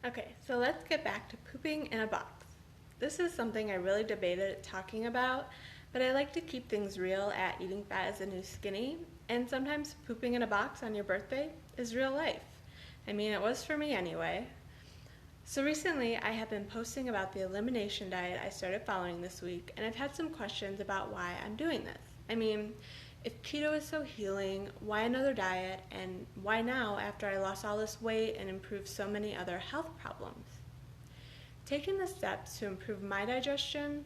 Okay, so let's get back to pooping in a box. This is something I really debated talking about, but I like to keep things real at Eating Fat is the New Skinny, and sometimes pooping in a box on your birthday is real life. I mean, it was for me anyway. So recently, I have been posting about the elimination diet I started following this week, and I've had some questions about why I'm doing this. I mean, if keto is so healing, why another diet, and why now after I lost all this weight and improved so many other health problems? Taking the steps to improve my digestion,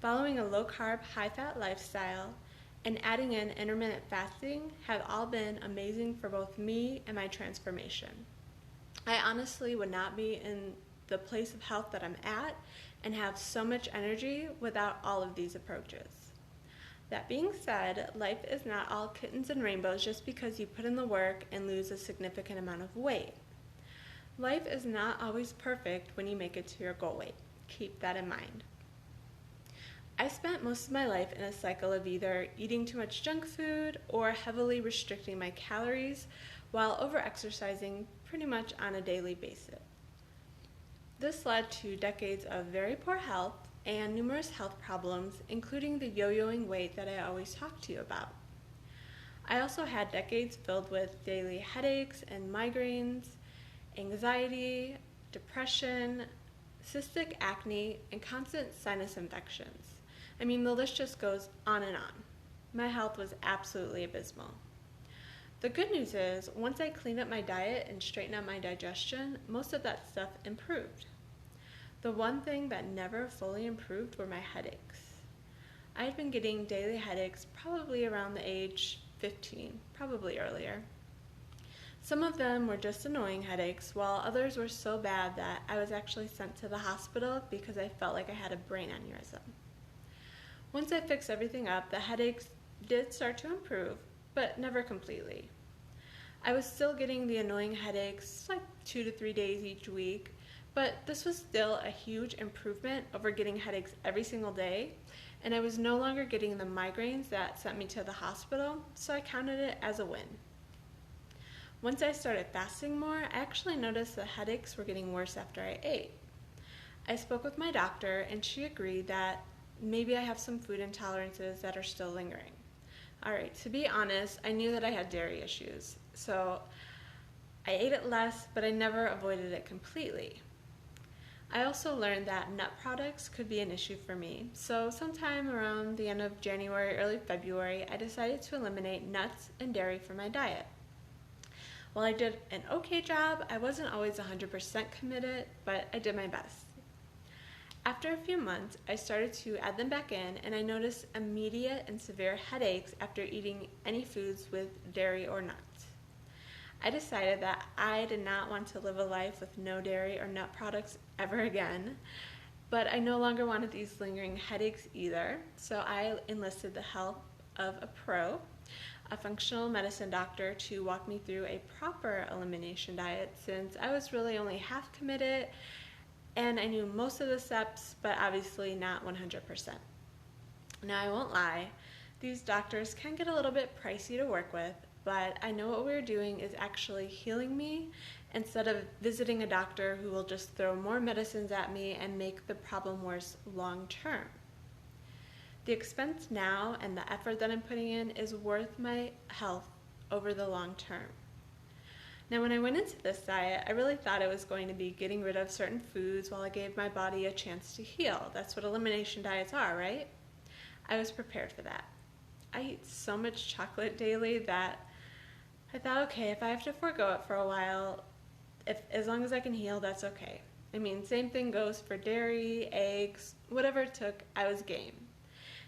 following a low-carb, high-fat lifestyle, and adding in intermittent fasting have all been amazing for both me and my transformation. I honestly would not be in the place of health that I'm at and have so much energy without all of these approaches. That being said, life is not all kittens and rainbows just because you put in the work and lose a significant amount of weight. Life is not always perfect when you make it to your goal weight. Keep that in mind. I spent most of my life in a cycle of either eating too much junk food or heavily restricting my calories while over-exercising pretty much on a daily basis. This led to decades of very poor health and numerous health problems, including the yo-yoing weight that I always talk to you about. I also had decades filled with daily headaches and migraines, anxiety, depression, cystic acne, and constant sinus infections. I mean, the list just goes on and on. My health was absolutely abysmal. The good news is, once I cleaned up my diet and straightened out my digestion, most of that stuff improved. The one thing that never fully improved were my headaches. I had been getting daily headaches probably around the age 15, probably earlier. Some of them were just annoying headaches, while others were so bad that I was actually sent to the hospital because I felt like I had a brain aneurysm. Once I fixed everything up, the headaches did start to improve, but never completely. I was still getting the annoying headaches like 2 to 3 days each week, but this was still a huge improvement over getting headaches every single day, and I was no longer getting the migraines that sent me to the hospital, so I counted it as a win. Once I started fasting more, I actually noticed the headaches were getting worse after I ate. I spoke with my doctor, and she agreed that maybe I have some food intolerances that are still lingering. Alright, to be honest, I knew that I had dairy issues, so I ate it less, but I never avoided it completely. I also learned that nut products could be an issue for me, so sometime around the end of January, early February, I decided to eliminate nuts and dairy from my diet. While I did an okay job, I wasn't always 100% committed, but I did my best. After a few months, I started to add them back in, and I noticed immediate and severe headaches after eating any foods with dairy or nuts. I decided that I did not want to live a life with no dairy or nut products ever again, but I no longer wanted these lingering headaches either, so I enlisted the help of a pro, a functional medicine doctor, to walk me through a proper elimination diet since I was really only half committed and I knew most of the steps, but obviously not 100%. Now, I won't lie, these doctors can get a little bit pricey to work with, but I know what we're doing is actually healing me instead of visiting a doctor who will just throw more medicines at me and make the problem worse long term. The expense now and the effort that I'm putting in is worth my health over the long term. Now, when I went into this diet, I really thought it was going to be getting rid of certain foods while I gave my body a chance to heal. That's what elimination diets are, right? I was prepared for that. I eat so much chocolate daily that I thought, okay, if I have to forego it for a while, as long as I can heal, that's okay. I mean, same thing goes for dairy, eggs, whatever it took, I was game.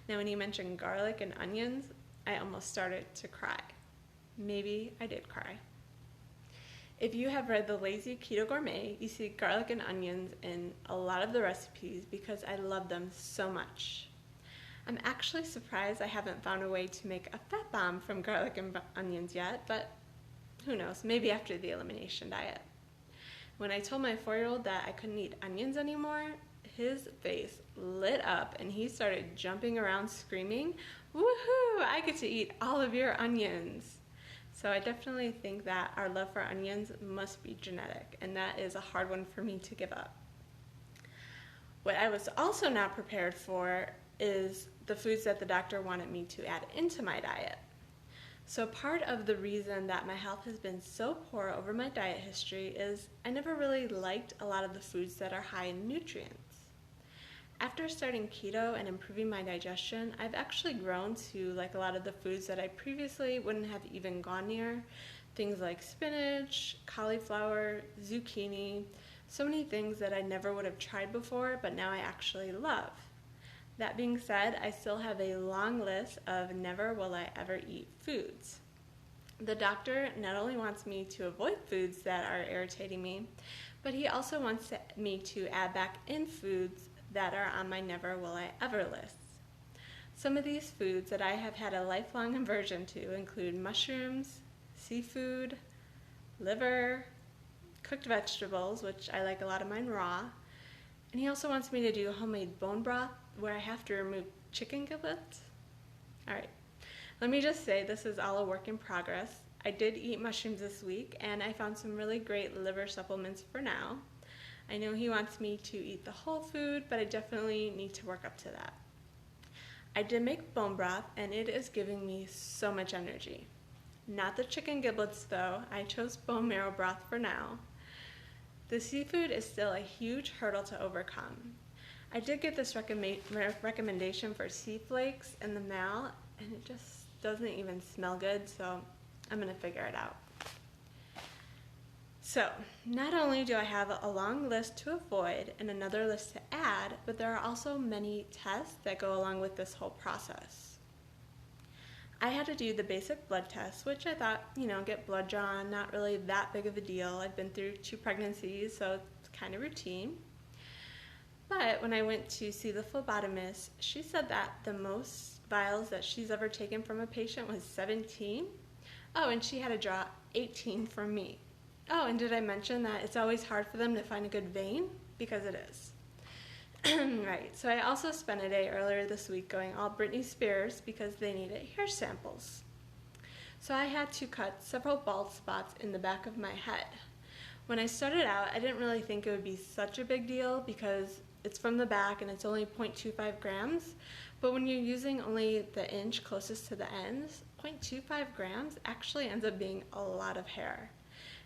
Now, when you mentioned garlic and onions, I almost started to cry. Maybe I did cry. If you have read The Lazy Keto Gourmet, you see garlic and onions in a lot of the recipes because I love them so much. I'm actually surprised I haven't found a way to make a fat bomb from garlic and onions yet, but who knows, maybe after the elimination diet. When I told my 4-year-old that I couldn't eat onions anymore, his face lit up and he started jumping around screaming, "Woohoo! I get to eat all of your onions!" So I definitely think that our love for onions must be genetic, and that is a hard one for me to give up. What I was also not prepared for is the foods that the doctor wanted me to add into my diet. So part of the reason that my health has been so poor over my diet history is I never really liked a lot of the foods that are high in nutrients. After starting keto and improving my digestion, I've actually grown to like a lot of the foods that I previously wouldn't have even gone near. Things like spinach, cauliflower, zucchini, so many things that I never would have tried before, but now I actually love. That being said, I still have a long list of never will I ever eat foods. The doctor not only wants me to avoid foods that are irritating me, but he also wants me to add back in foods that are on my never will I ever lists. Some of these foods that I have had a lifelong aversion to include mushrooms, seafood, liver, cooked vegetables, which I like a lot of mine raw, and he also wants me to do homemade bone broth where I have to remove chicken giblets. Alright, let me just say this is all a work in progress. I did eat mushrooms this week and I found some really great liver supplements for now. I know he wants me to eat the whole food, but I definitely need to work up to that. I did make bone broth and it is giving me so much energy. Not the chicken giblets though, I chose bone marrow broth for now. The seafood is still a huge hurdle to overcome. I did get this recommendation for sea flakes in the mail and it just doesn't even smell good, so I'm gonna figure it out. So, not only do I have a long list to avoid and another list to add, but there are also many tests that go along with this whole process. I had to do the basic blood test, which I thought, get blood drawn, not really that big of a deal. I've been through 2 pregnancies, so it's kind of routine. But when I went to see the phlebotomist, she said that the most vials that she's ever taken from a patient was 17. Oh, and she had to draw 18 from me. Oh, and did I mention that it's always hard for them to find a good vein? Because it is. Right, so I also spent a day earlier this week going all Britney Spears because they needed hair samples. So I had to cut several bald spots in the back of my head. When I started out, I didn't really think it would be such a big deal because it's from the back and it's only 0.25 grams. But when you're using only the inch closest to the ends, 0.25 grams actually ends up being a lot of hair.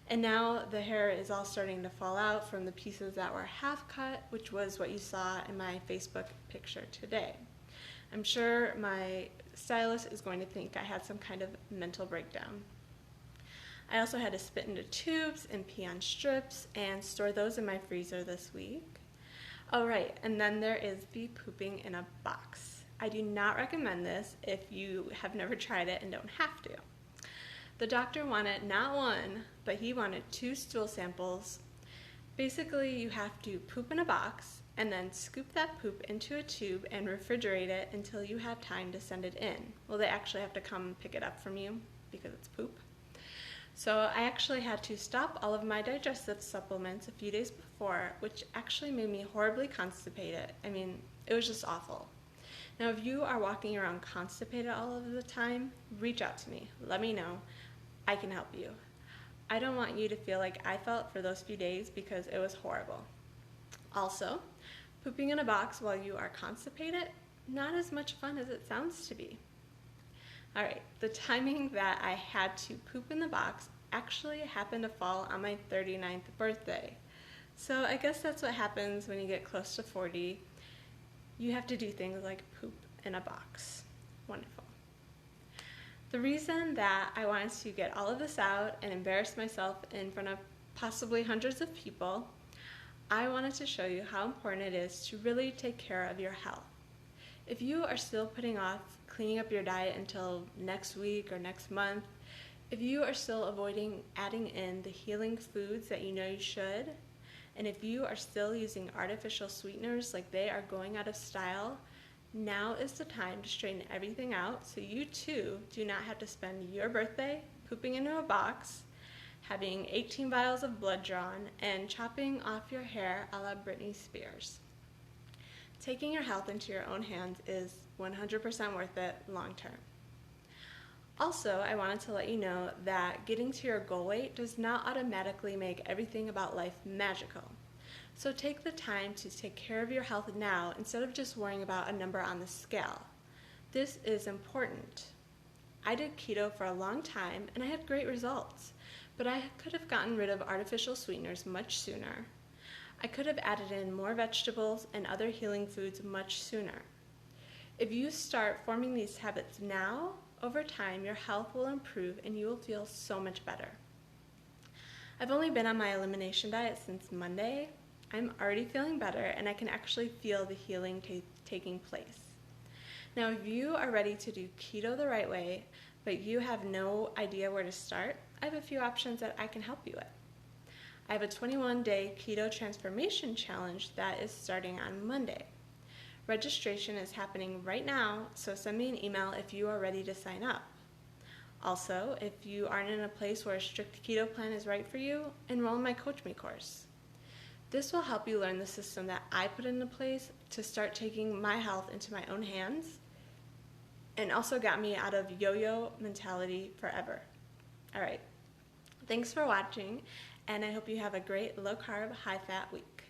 And now the hair is all starting to fall out from the pieces that were half cut, which was what you saw in my Facebook picture today. I'm sure my stylist is going to think I had some kind of mental breakdown. I also had to spit into tubes and pee on strips and store those in my freezer this week. Oh right, and then there is the pooping in a box. I do not recommend this if you have never tried it and don't have to. The doctor wanted not one, but he wanted 2 stool samples. Basically, you have to poop in a box and then scoop that poop into a tube and refrigerate it until you have time to send it in. Well, they actually have to come pick it up from you because it's poop. So I actually had to stop all of my digestive supplements a few days before, which actually made me horribly constipated. I mean, it was just awful. Now, if you are walking around constipated all of the time, reach out to me. Let me know. I can help you. I don't want you to feel like I felt for those few days because it was horrible. Also, pooping in a box while you are constipated, not as much fun as it sounds to be. Alright, the timing that I had to poop in the box actually happened to fall on my 39th birthday. So I guess that's what happens when you get close to 40. You have to do things like poop in a box. Wonderful. The reason that I wanted to get all of this out and embarrass myself in front of possibly hundreds of people, I wanted to show you how important it is to really take care of your health. If you are still putting off cleaning up your diet until next week or next month, if you are still avoiding adding in the healing foods that you know you should, and if you are still using artificial sweeteners like they are going out of style, now is the time to straighten everything out so you too do not have to spend your birthday pooping into a box, having 18 vials of blood drawn, and chopping off your hair a la Britney Spears. Taking your health into your own hands is 100% worth it long term. Also, I wanted to let you know that getting to your goal weight does not automatically make everything about life magical. So take the time to take care of your health now instead of just worrying about a number on the scale. This is important. I did keto for a long time and I had great results, but I could have gotten rid of artificial sweeteners much sooner. I could have added in more vegetables and other healing foods much sooner. If you start forming these habits now, over time your health will improve and you will feel so much better. I've only been on my elimination diet since Monday. I'm already feeling better and I can actually feel the healing taking place. Now, if you are ready to do keto the right way, but you have no idea where to start, I have a few options that I can help you with. I have a 21-day keto transformation challenge that is starting on Monday. Registration is happening right now, so send me an email if you are ready to sign up. Also, if you aren't in a place where a strict keto plan is right for you, enroll in my Coach Me course. This will help you learn the system that I put into place to start taking my health into my own hands, and also got me out of yo-yo mentality forever. All right, thanks for watching, and I hope you have a great low-carb, high-fat week.